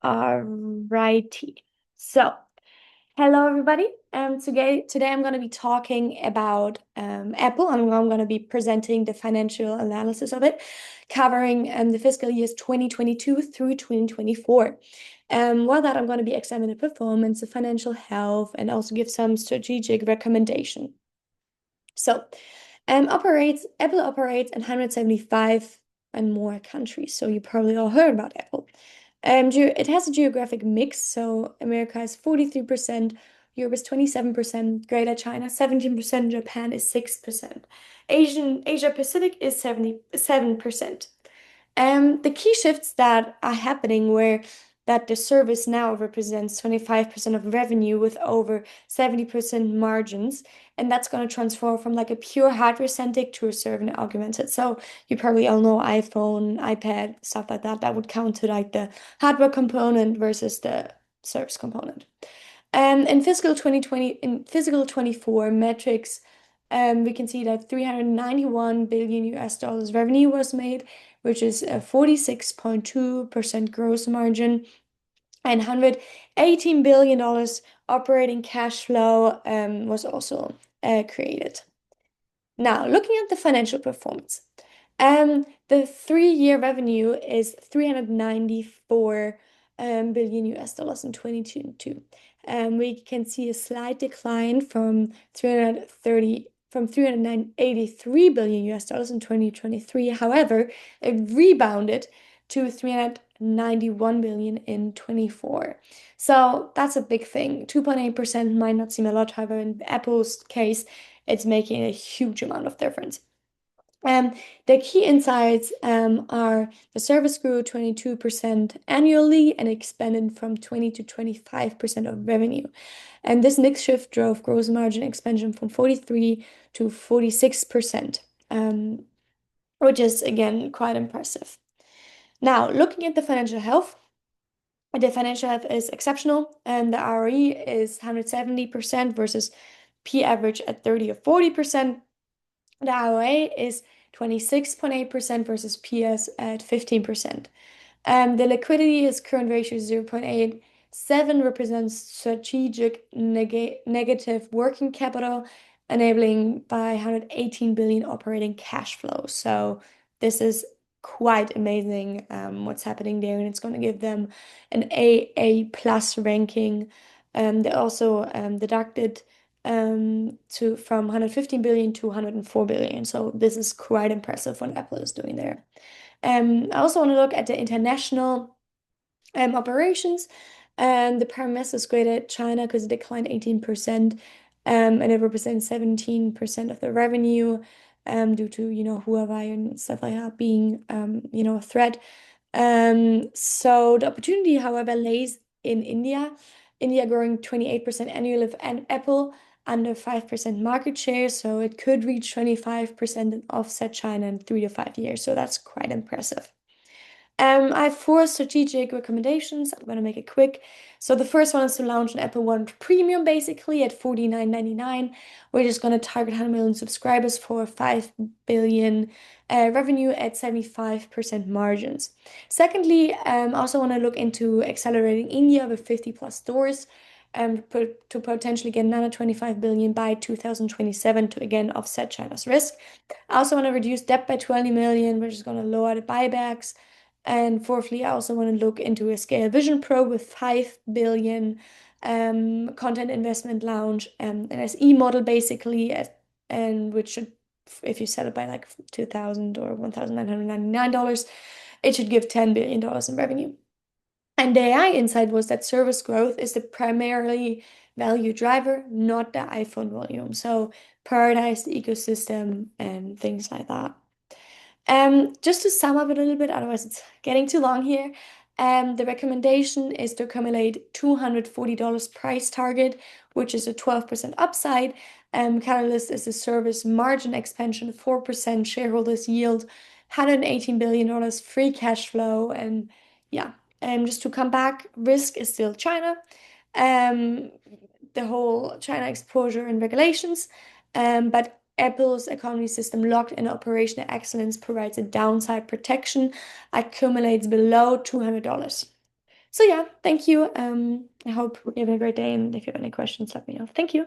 Alrighty. So, hello everybody. Today I'm going to be talking about Apple, and I'm going to be presenting the financial analysis of it, covering the fiscal years 2022 through 2024. While that, I'm going to be examining the performance, the financial health, and also give some strategic recommendation. So, Apple operates in 175 and more countries. So you probably all heard about Apple. It has a geographic mix. So America is 43%, Europe is 27%, Greater China 17%, Japan is 6%. Asia Pacific is 77%. The key shifts that are happening where that the service now represents 25% of revenue with over 70% margins, and that's going to transform from like a pure hardware centric to a server and augmented. So you probably all know iPhone, iPad, stuff like that. That would count to like the hardware component versus the service component. In fiscal 24 metrics, we can see that 391 billion US dollars revenue was made, which is a 46.2% gross margin, and $118 billion operating cash flow was also created. Now, looking at the financial performance, the 3-year revenue is 394 billion US dollars in 2022. We can see a slight decline from 383 billion US dollars in 2023. However, it rebounded to 391 billion in 24. So that's a big thing. 2.8% might not seem a lot, however, in Apple's case, it's making a huge amount of difference. The key insights are the service grew 22% annually and expanded from 20 to 25% of revenue. And this mix shift drove gross margin expansion from 43 to 46%, which is again quite impressive. Now, looking at the financial health is exceptional, and the ROE is 170% versus P average at 30 or 40%. The ROA is 26.8% versus PS at 15%. The liquidity is current ratio 0.87, represents strategic negative working capital, enabling by 118 billion operating cash flow. So this is quite amazing what's happening there, and it's going to give them an AA plus ranking. They also deducted from 115 billion to 104 billion. So this is quite impressive what Apple is doing there. I also want to look at the international operations. The premise is Greater China because it declined 18%, and it represents 17% of the revenue due to, Huawei and stuff like that being, a threat. So the opportunity, however, lays in India. India growing 28% annually, and Apple under 5% market share, so it could reach 25% and offset China in 3 to 5 years. So that's quite impressive. I have 4 strategic recommendations. I'm going to make it quick. So the first one is to launch an Apple One Premium basically at $49.99. We're just going to target 100 million subscribers for 5 billion revenue at 75% margins. Secondly, I also want to look into accelerating India with 50 plus stores to potentially get another 25 billion by 2027 to again offset China's risk. I also want to reduce debt by 20 million, which is going to lower the buybacks. And fourthly, I also want to look into a Scale Vision Pro with 5 billion content investment launch, an SE model basically, and which should, if you set it by like 2,000 or $1,999, it should give $10 billion in revenue. And the AI insight was that service growth is the primarily value driver, not the iPhone volume. So prioritize the ecosystem and things like that. Just to sum up a little bit, otherwise it's getting too long here. The recommendation is to accumulate $240 price target, which is a 12% upside. Catalyst is a service margin expansion, 4% shareholders yield, $118 billion free cash flow, and yeah. Just to come back, risk is still China, the whole China exposure and regulations, but Apple's economy system locked in operational excellence provides a downside protection, accumulates below $200. So yeah, thank you. I hope you have a great day, and if you have any questions, let me know. Thank you.